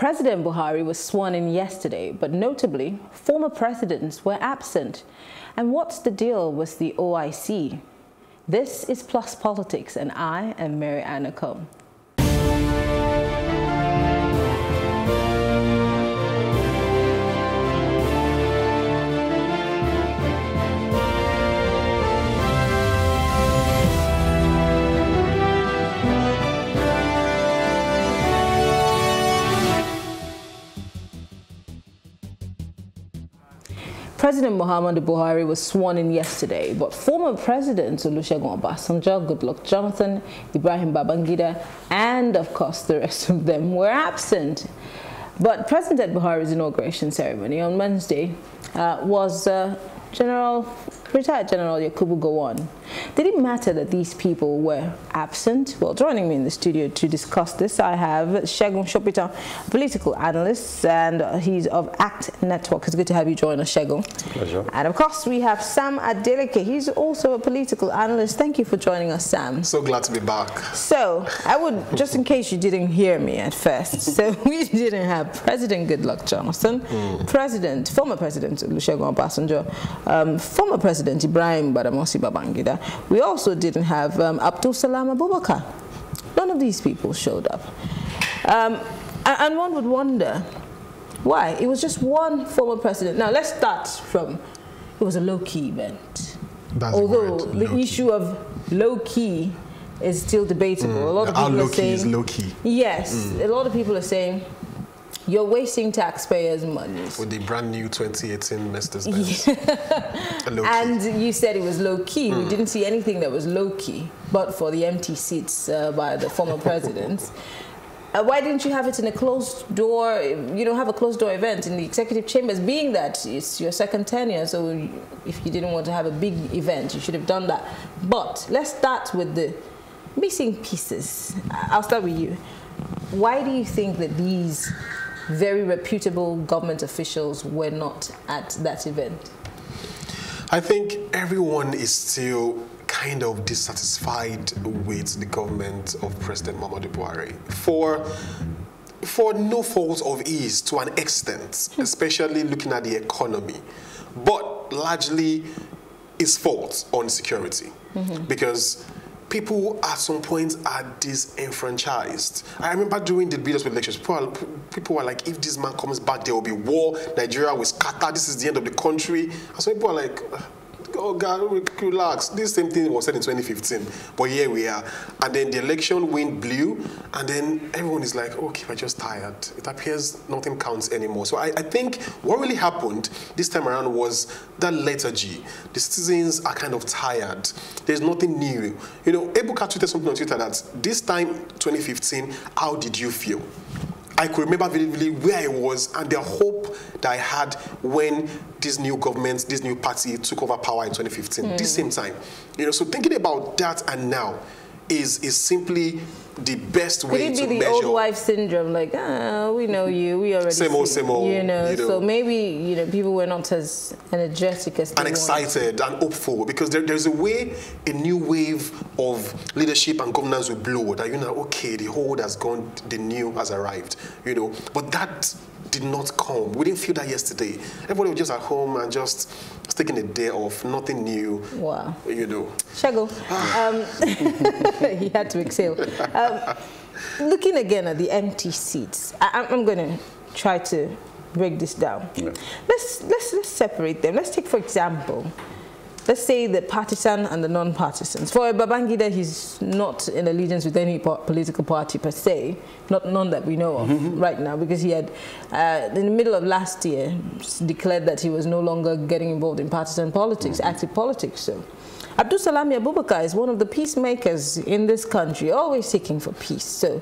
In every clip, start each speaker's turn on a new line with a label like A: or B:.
A: President Buhari was sworn in yesterday, but notably, former presidents were absent. And what's the deal with the OIC? This is Plus Politics, and I am Mary Anna Combe. President Muhammadu Buhari was sworn in yesterday, but former Presidents Olusegun Obasanjo, Goodluck Jonathan, Ibrahim Babangida, and of course the rest of them were absent. But President Buhari's inauguration ceremony on Wednesday was retired General Yakubu Gowon. Did it matter that these people were absent? Well, joining me in the studio to discuss this, I have Segun Shopita, political analyst, and he's of ACT Network. It's good to have you join us, Segun.
B: Pleasure.
A: And of course, we have Sam Adeleke. He's also a political analyst. Thank you for joining us, Sam.
C: So glad to be back.
A: So, I would, just in case you didn't hear me at first, so we didn't have President Goodluck Jonathan, former President Olusegun Obasanjo, former President Ibrahim Babangida. We also didn't have Abdul Salam Abubakar. None of these people showed up. And one would wonder why. It was just one former president. Now, let's start from, it was a low-key event. Although the issue of low-key is still debatable. A lot of people are saying,
C: is low-key?
A: Yes, a lot of people are saying, you're wasting taxpayers' money.
C: With the brand new 2018 Mercedes-Benz.
A: And you said it was low-key. We didn't see anything that was low-key, but for the empty seats by the former presidents. Why didn't you have it in a closed door? You don't have a closed door event in the executive chambers, being that it's your second tenure. So if you didn't want to have a big event, you should have done that. But let's start with the missing pieces. I'll start with you. Why do you think that these very reputable government officials were not at that event?
C: I think everyone is still kind of dissatisfied with the government of President Muhammadu Buhari for no fault of his, to an extent, especially looking at the economy, but largely his fault on security, because people at some point are disenfranchised. I remember during the build-up elections, people were like, if this man comes back, there will be war, Nigeria will scatter, this is the end of the country. And so people are like, oh God, relax. This same thing was said in 2015, but here we are. And then the election wind blew, and then everyone is like, okay, we're just tired. It appears nothing counts anymore. So I think what really happened this time around was that lethargy. The citizens are kind of tired. There's nothing new. You know, Ebuka tweeted something on Twitter that this time, 2015, how did you feel? I could remember vividly where I was and the hope that I had when this new government, this new party took over power in 2015. This same time. You know, so thinking about that and now is simply the best way to measure. Could it be the old wife syndrome? Like, we know you, we already
A: same old, you know, so maybe, you know, people were not as energetic as they
C: excited and hopeful, because there's a new wave of leadership and governance will blow, that, you know, okay, the old has gone, the new has arrived, you know, but that did not come. We didn't feel that yesterday. Everybody was just at home and just taking a day off, nothing new. Wow. You know.
A: Shago, he had to exhale. Looking again at the empty seats, I'm going to try to break this down. Yeah. Let's separate them. Let's take, for example, let's say the partisan and the non-partisans. For Babangida, he's not in allegiance with any political party per se, none that we know of right now, because he had, in the middle of last year, declared that he was no longer getting involved in partisan politics, active politics. So, Abdul Salam Abubakar is one of the peacemakers in this country, always seeking for peace. So,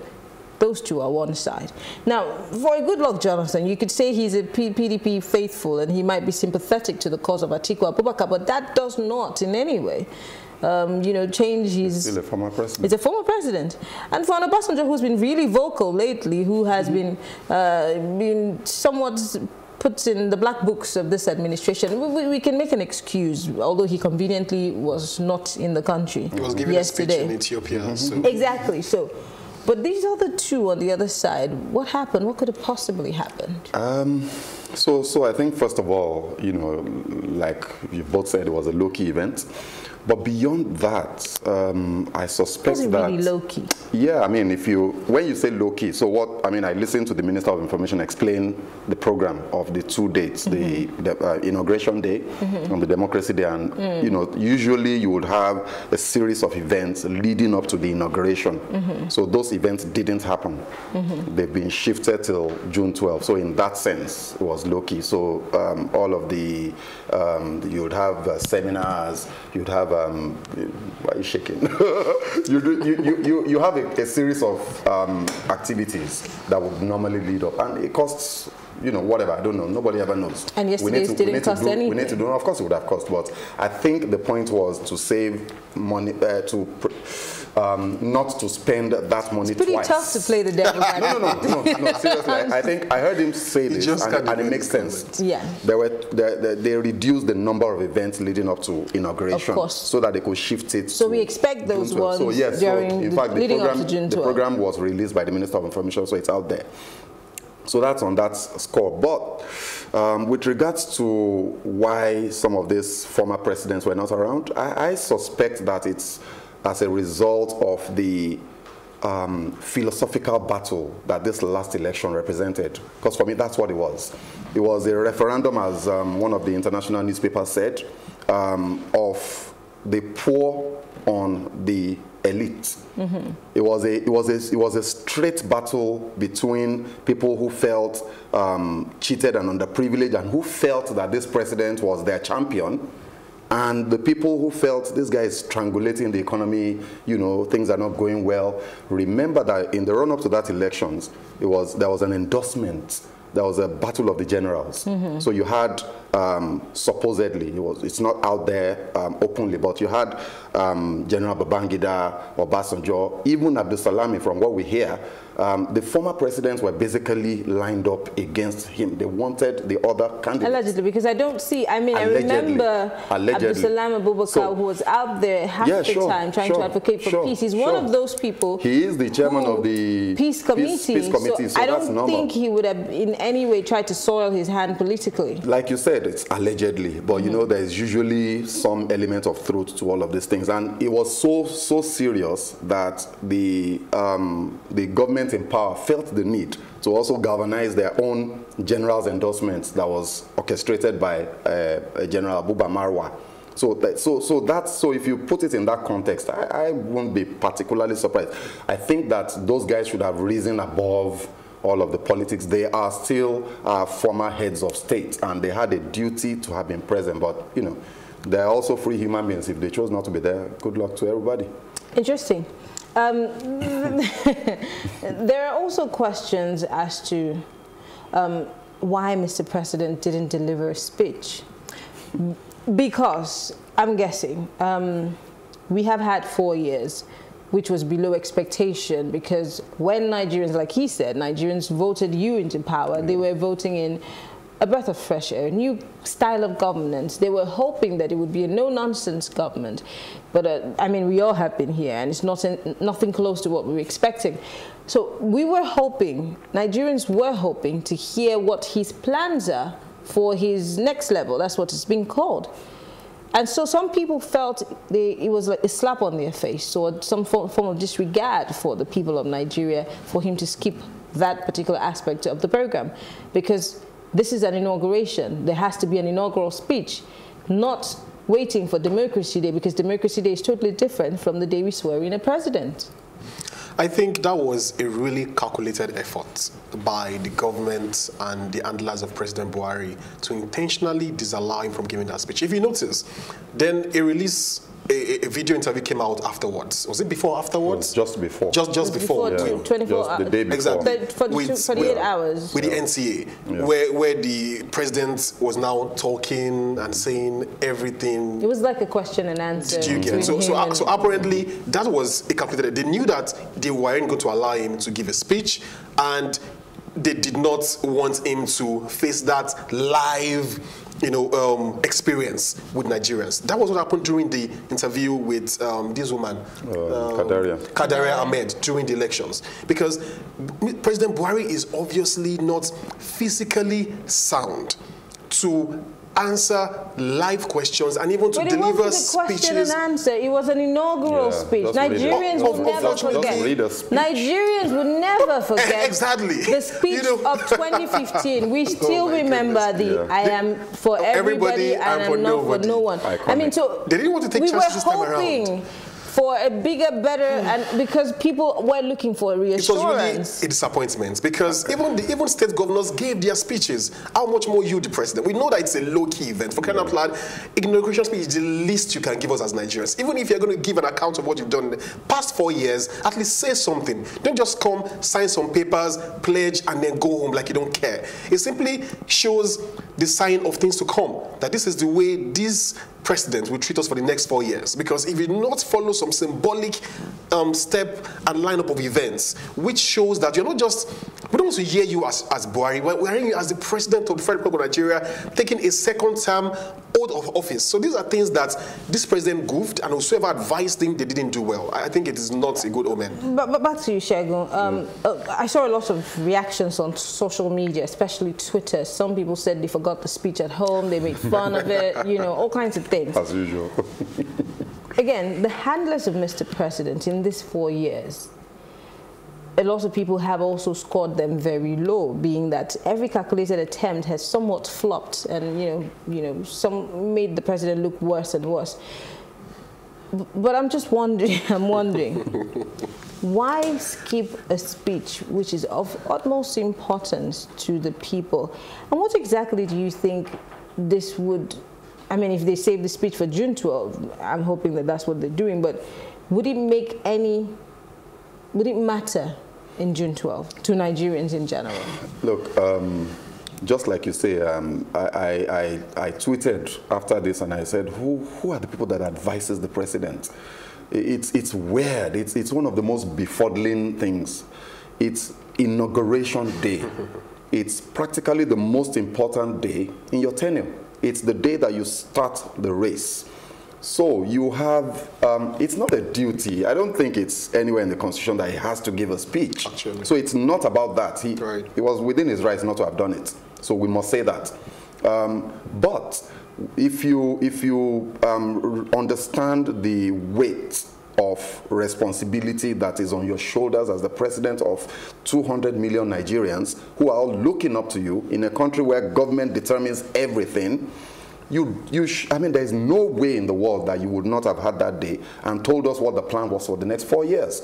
A: those two are one side. Now, for a Goodluck Jonathan, you could say he's a PDP faithful and he might be sympathetic to the cause of Atiku Abubakar, but that does not in any way, you know, change his...
B: He's still a former president.
A: It's a former president. And for an Obasanjo who's been really vocal lately, who has been somewhat put in the black books of this administration, we can make an excuse, although he conveniently was not in the country yesterday.
C: He was giving a speech in Ethiopia.
A: Exactly. So, But these other two on the other side, what happened? What could have possibly happened?
B: So I think, first of all, you know, like you both said, it was a low-key event. But beyond that, I suspect that...
A: Was it really low-key?
B: Yeah, I mean, when you say low-key, so what, I mean, I listened to the Minister of Information explain the program of the 2 dates, the Inauguration Day and the Democracy Day. And, you know, usually you would have a series of events leading up to the inauguration. So those events didn't happen. They've been shifted till June 12th. So in that sense, it was low-key. So all of the, you would have seminars, you'd have, why are you shaking? you have a series of activities that would normally lead up, and it costs, you know, whatever, I don't know, nobody ever knows.
A: And yesterday's didn't cost anything.
B: We need to do, of course it would have cost, but I think the point was to save money, not to spend that money twice.
A: It's pretty tough to play the devil.
B: No, seriously, I think I heard him say this, and it makes sense.
A: Yeah.
B: They reduced the number of events leading up to inauguration,
A: of course,
B: so that they could shift it.
A: So we expect those ones during
B: in fact,
A: leading up to June 12th.
B: The program was released by the Minister of Information, so it's out there. So that's on that score. But with regards to why some of these former presidents were not around, I suspect that it's as a result of the philosophical battle that this last election represented. Because for me, that's what it was. It was a referendum, as one of the international newspapers said, of the poor on the elite. It was a straight battle between people who felt cheated and underprivileged and who felt that this president was their champion, and the people who felt this guy is strangulating the economy, you know, things are not going well. Remember that in the run-up to that elections, there was an endorsement. There was a battle of the generals. So you had, supposedly, it's not out there openly, but you had General Babangida, Obasanjo, even Abdul Salami, from what we hear. The former presidents were basically lined up against him. They wanted the other candidates. Allegedly,
A: because I don't see, I mean, allegedly, I remember Abdul Salam Abubakar, who was out there half the time trying to advocate for peace. He's one of those people.
B: He is the chairman of the
A: peace committee. So I don't think he would have in any way tried to soil his hand politically.
B: Like you said, it's allegedly, but you know, there's usually some element of truth to all of these things. And it was so serious that the government in power felt the need to also galvanize their own general's endorsements that was orchestrated by General Abuba Marwa. So if you put it in that context, I won't be particularly surprised. I think that those guys should have risen above all of the politics. They are still former heads of state, and they had a duty to have been present. But, you know, they're also free human beings. If they chose not to be there, good luck to everybody.
A: Interesting. There are also questions as to why Mr. President didn't deliver a speech. Because, I'm guessing, we have had 4 years, which was below expectation, because when Nigerians, like he said, Nigerians voted you into power, they were voting in a breath of fresh air, a new style of governance. They were hoping that it would be a no-nonsense government. But, I mean, we all have been here, and it's nothing close to what we were expecting. So we were hoping, Nigerians were hoping to hear what his plans are for his next level. That's what it's been called. And so some people felt it was like a slap on their face, or some form of disregard for the people of Nigeria for him to skip that particular aspect of the program. Because this is an inauguration. There has to be an inaugural speech, not waiting for Democracy Day, because Democracy Day is totally different from the day we swear in a president.
C: I think that was a really calculated effort by the government and the handlers of President Buhari to intentionally disallow him from giving that speech. If you notice, then a video interview came out afterwards. Was it before or afterwards?
B: Just before.
C: Just before.
A: 24 hours.
B: The day before.
C: Exactly.
A: For 48 hours.
C: With the NCA, where the president was now talking and saying everything.
A: It was like a question and answer.
C: Did you get it? So apparently, that was a calculated. They knew that they weren't going to allow him to give a speech, and they did not want him to face that live experience with Nigerians. That was what happened during the interview with this woman, Kadaria Ahmed, during the elections. Because President Buhari is obviously not physically sound to answer live questions and even to deliver speeches.
A: But it wasn't a question and answer. It was an inaugural speech. Nigerians would never forget. Nigerians would never forget
C: exactly
A: the speech of 2015. We still remember the "I am for everybody and I'm not for no one." I mean, so
C: they didn't want to take chances this time around.
A: For a bigger, better, and because people were looking for reassurance.
C: It was really a disappointment because even state governors gave their speeches. How much more you, the president? We know that it's a low-key event. For crying out loud, inauguration speech is the least you can give us as Nigerians. Even if you're going to give an account of what you've done in the past 4 years, at least say something. Don't just come, sign some papers, pledge, and then go home like you don't care. It simply shows the sign of things to come, that this is the way this president will treat us for the next 4 years. Because if you do not follow some symbolic step and lineup of events, which shows that you're not just, we don't want to hear you as Buhari, we're hearing you as the president of the Federal Republic of Nigeria, taking a second term oath of office. So these are things that this president goofed, and whoever advised him, they didn't do well. I think it is not a good omen.
A: But back to you, Segun. I saw a lot of reactions on social media, especially Twitter. Some people said they forgot the speech at home, they made fun of it, all kinds of things.
B: As usual.
A: Again, the handlers of Mr. President in these 4 years, a lot of people have also scored them very low, being that every calculated attempt has somewhat flopped, and some made the president look worse and worse. But I'm just wondering, why skip a speech which is of utmost importance to the people? And what exactly do you think this would, I mean, if they save the speech for June 12, I'm hoping that that's what they're doing, but would it matter in June 12 to Nigerians in general?
B: Look, just like you say, I tweeted after this and I said, who are the people that advises the president? It's weird. It's one of the most befuddling things. It's Inauguration Day. It's practically the most important day in your tenure. It's the day that you start the race. So you have, it's not a duty. I don't think it's anywhere in the Constitution that he has to give a speech.
C: Actually.
B: So it's not about that. He was within his rights not to have done it. So we must say that. But if you understand the weight of responsibility that is on your shoulders as the president of 200 million Nigerians who are all looking up to you in a country where government determines everything, I mean, there's no way in the world that you would not have had that day and told us what the plan was for the next 4 years.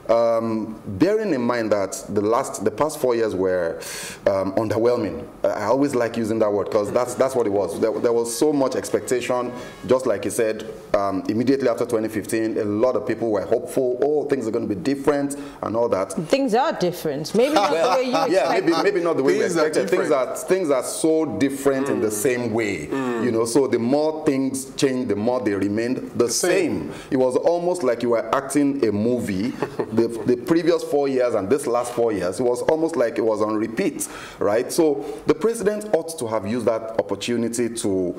B: Bearing in mind that the past 4 years were underwhelming. I always like using that word because that's what it was. There was so much expectation, just like you said, immediately after 2015, a lot of people were hopeful, oh, things are going to be different and all that.
A: Things are different. Maybe not the way you expected.
B: Yeah, maybe not the way we expected. Things are so different in the same way. So the more things change, the more they remained the same. It was almost like you were acting a movie. The previous 4 years and this last 4 years, it was almost like it was on repeat, right? So the president ought to have used that opportunity to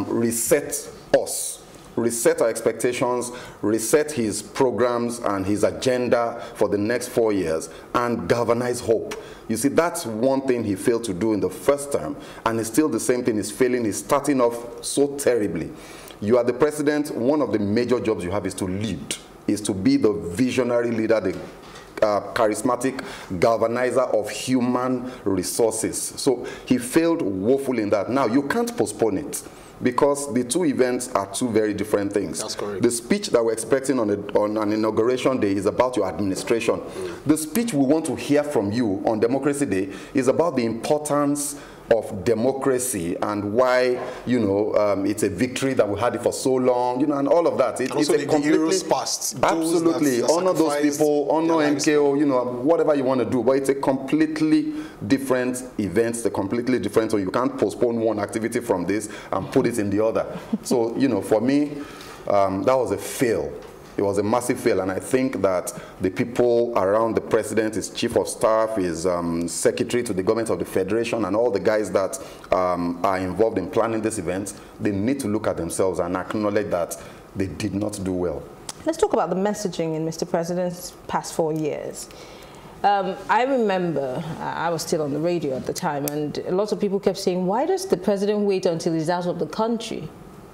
B: reset us, reset our expectations, reset his programs and his agenda for the next 4 years, and galvanize hope. You see, that's one thing he failed to do in the first term, and it's still the same thing he's failing. He's starting off so terribly. You are the president. One of the major jobs you have is to lead, is to be the visionary leader, the charismatic galvanizer of human resources. So he failed woefully in that. Now, you can't postpone it, because the two events are two very different things.
C: That's correct. The
B: speech that we're expecting on an inauguration day is about your administration. The speech we want to hear from you on Democracy Day is about the importance of democracy and why, it's a victory that we had it for so long, and all of that. It's a completely
C: past.
B: Absolutely. Honor those people, honor MKO, whatever you want to do. But it's a completely different event. It's a completely different, so you can't postpone one activity from this and put it in the other. So, for me, that was a fail. It was a massive fail, and I think that the people around the president, his chief of staff, his secretary to the government of the federation, and all the guys that are involved in planning this event, they need to look at themselves and acknowledge that they did not do well.
A: Let's talk about the messaging in Mr. President's past 4 years. I remember, I was still on the radio at the time, and a lot of people kept saying, why does the president wait until he's out of the country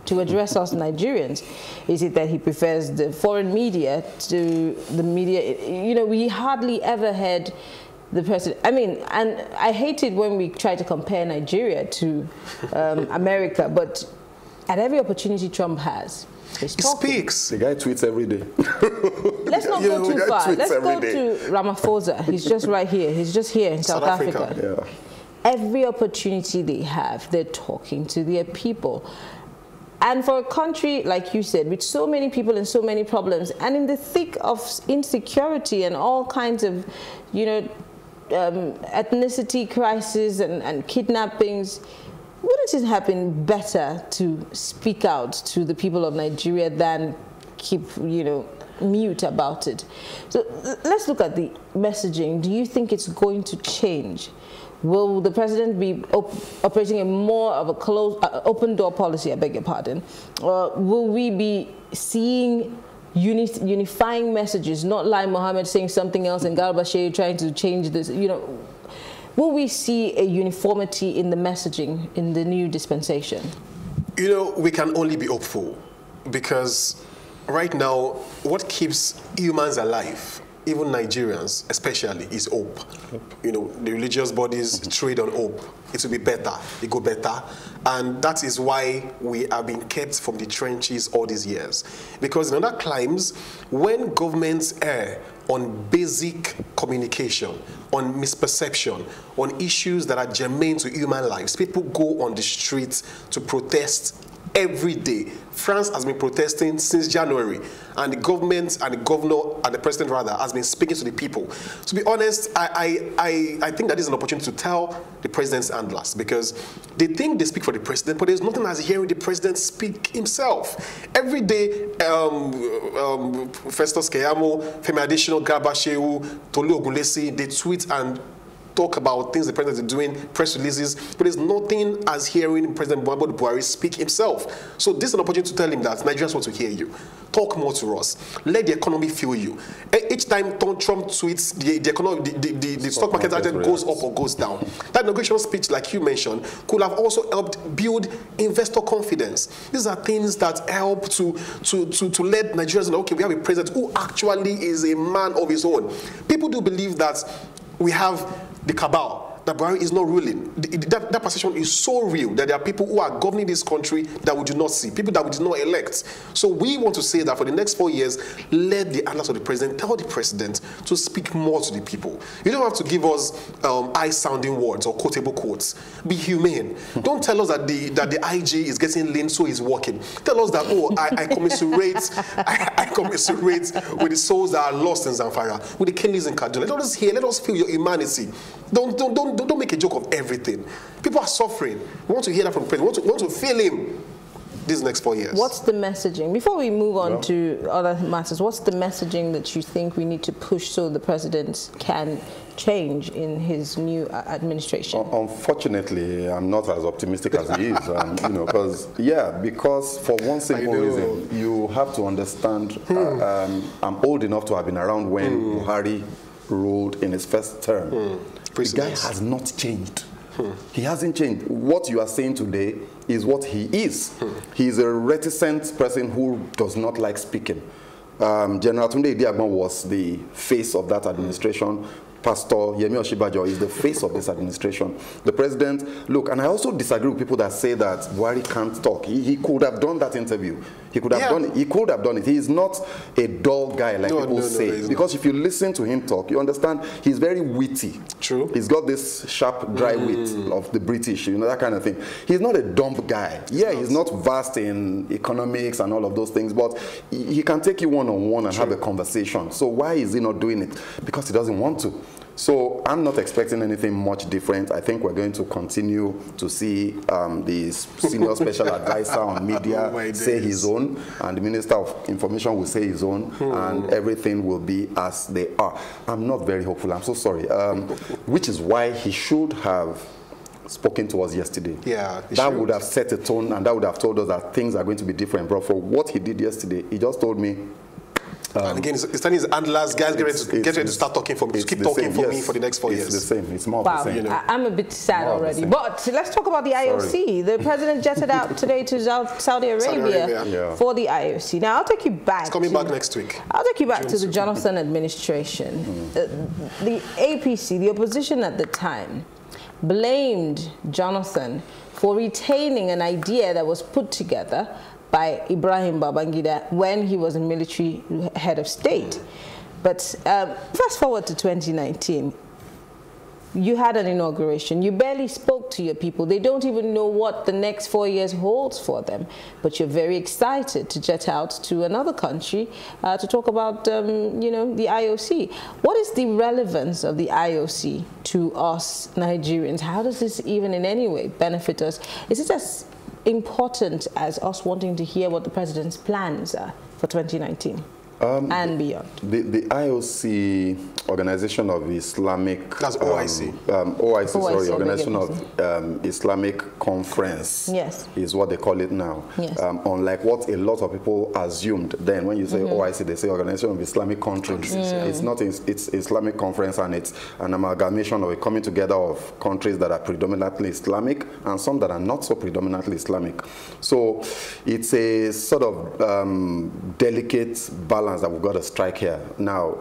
A: to address us Nigerians? Is it that he prefers the foreign media to the media? You know, we hardly ever heard the president. I mean, and I hate it when we try to compare Nigeria to America, but at every opportunity Trump has, he
C: speaks.
B: The guy tweets every day.
A: Let's not go too far. Let's go to Ramaphosa. He's just right here. He's just here in South Africa.
B: Yeah.
A: Every opportunity they have, they're talking to their people. And for a country, like you said, with so many people and so many problems, and in the thick of insecurity and all kinds of, you know, ethnicity crisis and kidnappings, wouldn't it have been better to speak out to the people of Nigeria than keep, you know, mute about it? So let's look at the messaging. Do you think it's going to change? Will the president be operating a more of a closed, open door policy, I beg your pardon? Or will we be seeing unifying messages, not like Mohammed saying something else and Garba Shehu trying to change this, you know? Will we see a uniformity in the messaging in the new dispensation?
C: You know, we can only be hopeful, because right now, what keeps humans alive, even Nigerians especially, is hope. You know, the religious bodies trade on hope. It will be better, it go better. And that is why we have been kept from the trenches all these years. Because in other climes, when governments err on basic communication, on misperception, on issues that are germane to human lives, people go on the streets to protest every day. France has been protesting since January, and the government and the governor and the president rather has been speaking to the people. To be honest, I think that is an opportunity to tell the president's handlers, because they think they speak for the president, but there's nothing as hearing the president speak himself. Every day, Festus Keyamo, Femi Adesina, Garba Shehu, Tolu Ogunlesi, they tweet and talk about things the president is doing, press releases, but there's nothing as hearing President Muhammadu Buhari speak himself. So this is an opportunity to tell him that Nigerians want to hear you. Talk more to us. Let the economy fuel you. Each time Trump tweets, the stock market either goes up or goes down. That inauguration speech, like you mentioned, could have also helped build investor confidence. These are things that help to let Nigerians know, okay, we have a president who actually is a man of his own. People do believe that we have the cabal, that Buhari is not ruling. That perception is so real that there are people who are governing this country that we do not see, people that we did not elect. So we want to say that for the next 4 years, let the handlers of the president tell the president to speak more to the people. You don't have to give us eye-sounding words or quotable quotes. Be humane. Don't tell us that the IG is getting lean, so he's working. Tell us that, oh, I commiserate, I commiserate with the souls that are lost in Zamfara, with the killings in Kaduna. Let us hear, let us feel your humanity. Don't make a joke of everything. People are suffering. We want to hear that from the president. We want to feel him these next 4 years.
A: What's the messaging? Before we move on to other matters, what's the messaging that you think we need to push so the president can change in his new administration?
B: Unfortunately, I'm not as optimistic as he is. You know, because for one simple reason, you have to understand. I'm old enough to have been around when Buhari ruled in his first term. The guy has not changed. He hasn't changed. What you are saying today is what he is. He is a reticent person who does not like speaking. General Tunde Idiagbon was the face of that administration. Pastor Yemi Oshibajo is the face of this administration. The president, look, and I also disagree with people that say that Buhari can't talk. He could have done that interview. He could have done it. He could have done it. He is not a dull guy like people say. Because if you listen to him talk, you understand he's very witty.
C: True.
B: He's got this sharp, dry wit of the British, you know, that kind of thing. He's not a dumb guy. Yeah, he's not vast in economics and all of those things, but he can take you one-on-one and have a conversation. So why is he not doing it? Because he doesn't want to. So I'm not expecting anything much different. I think we're going to continue to see the senior special advisor on media say his own, and the Minister of Information will say his own, and everything will be as they are. I'm not very hopeful. I'm so sorry. Which is why he should have spoken to us yesterday.
C: Yeah,
B: that would have set a tone, and that would have told us that things are going to be different. But for what he did yesterday, he just told me.
C: And again, it's telling his handlers, guys, get ready to start talking for me. Keep talking for me for the next 4 years.
B: It's the same. It's more of the same.
A: You know. I'm a bit sad already. But let's talk about the IOC. The president jetted out today to Saudi Arabia for the IOC. Now, I'll take you back.
C: It's coming back next week.
A: I'll take you back to the Jonathan administration. The APC, the opposition at the time, blamed Jonathan for retaining an idea that was put together by Ibrahim Babangida when he was a military head of state. But fast forward to 2019, you had an inauguration. You barely spoke to your people. They don't even know what the next 4 years holds for them. But you're very excited to jet out to another country to talk about, you know, the IOC. What is the relevance of the IOC to us Nigerians? How does this even in any way benefit us? Is it as important as us wanting to hear what the president's plans are for 2019 and beyond?
B: The IOC, Organization of Islamic...
C: That's OIC.
B: OIC, sorry, Organization of Islamic Conference, is what they call it now. Unlike what a lot of people assumed then, when you say OIC, they say Organization of Islamic Countries. It's not, it's Islamic Conference, and it's an amalgamation of a coming together of countries that are predominantly Islamic and some that are not so predominantly Islamic. So it's a sort of delicate balance that we've got to strike here. Now,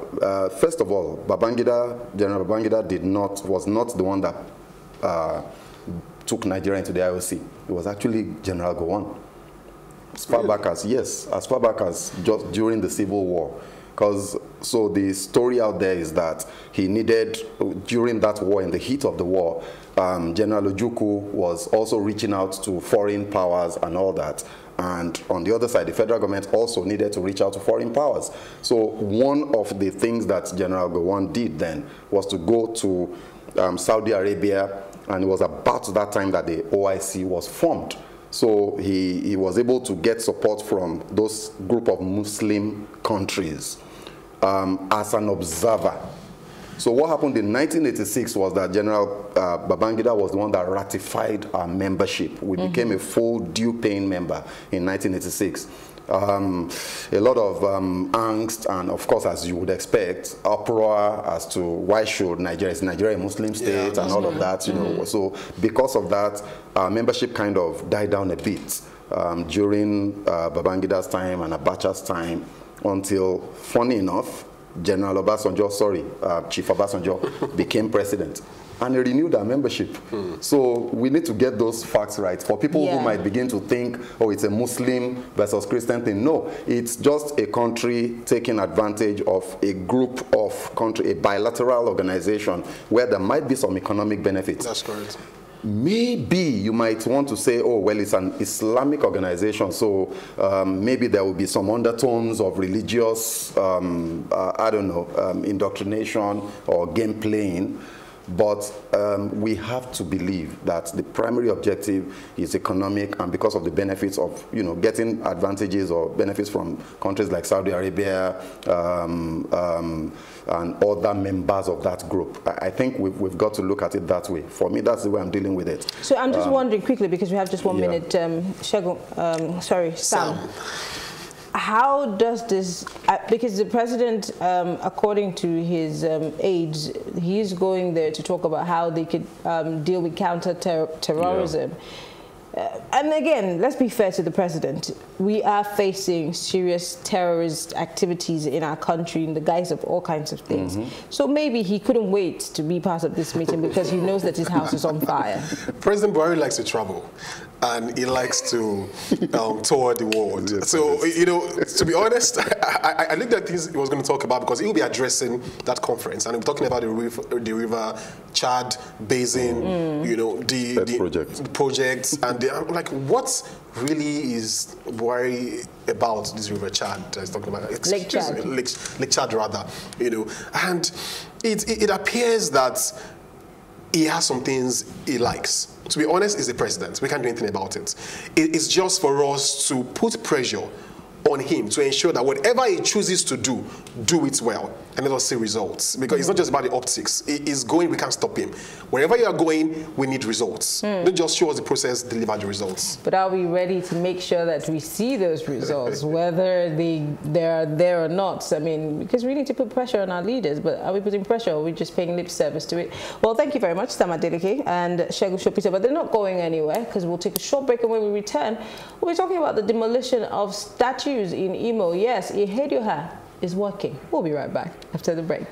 B: first of all, General Babangida was not the one that took Nigeria into the IOC. It was actually General Gowon. As far back as, as far back as just during the Civil War. So the story out there is that he needed, during that war, in the heat of the war, General Ojukwu was also reaching out to foreign powers and all that. And on the other side, the federal government also needed to reach out to foreign powers. So one of the things that General Gowon did then was to go to Saudi Arabia, and it was about that time that the OIC was formed. So he was able to get support from those group of Muslim countries as an observer. So what happened in 1986 was that General Babangida was the one that ratified our membership. We became a full due-paying member in 1986. A lot of angst and, of course, as you would expect, uproar as to why should Nigeria a Muslim state and all of that, you know. So because of that, our membership kind of died down a bit during Babangida's time and Abacha's time, until, funny enough, General Obasanjo, Chief Obasanjo became president. And he renewed our membership. So we need to get those facts right. For people who might begin to think, oh, it's a Muslim versus Christian thing. No, it's just a country taking advantage of a group of country, a bilateral organization where there might be some economic benefits.
C: That's correct.
B: Maybe you might want to say, oh, well, it's an Islamic organization, so maybe there will be some undertones of religious, I don't know, indoctrination or game playing. But we have to believe that the primary objective is economic, and because of the benefits of, you know, getting advantages or benefits from countries like Saudi Arabia and other members of that group. I think we've got to look at it that way. For me, that's the way I'm dealing with it.
A: So I'm just wondering quickly, because we have just 1 minute, Sam. How does this, because the president, according to his aides, he's going there to talk about how they could deal with counter-terrorism. And again, let's be fair to the president. We are facing serious terrorist activities in our country in the guise of all kinds of things. So maybe he couldn't wait to be part of this meeting because he knows that his house is on fire.
C: President Buhari likes to travel, and he likes to tour the world. So, you know, to be honest, I think that things he was going to talk about, because he will be addressing that conference, and he'll be talking about the river Chad Basin, you know, the projects and I'm like, what really is Buhari about this River Chad that he's talking about?
A: Lake Chad.
C: Lake Chad, rather, you know. And it appears that he has some things he likes. To be honest, he's the president. We can't do anything about it. It's just for us to put pressure on him to ensure that whatever he chooses to do it well, and let us see results. Because it's not just about the optics. He's going, we can't stop him. Wherever you are going, we need results. Don't just show us the process, deliver the results.
A: But are we ready to make sure that we see those results, whether they're there or not? I mean, because we need to put pressure on our leaders, but are we putting pressure, or are we just paying lip service to it? Well, thank you very much, Sam Adeleke and Segun Shopita, but they're not going anywhere, because we'll take a short break, and when we return, we'll be talking about the demolition of statues in Imo. Yes, Ihedioha is working. We'll be right back after the break.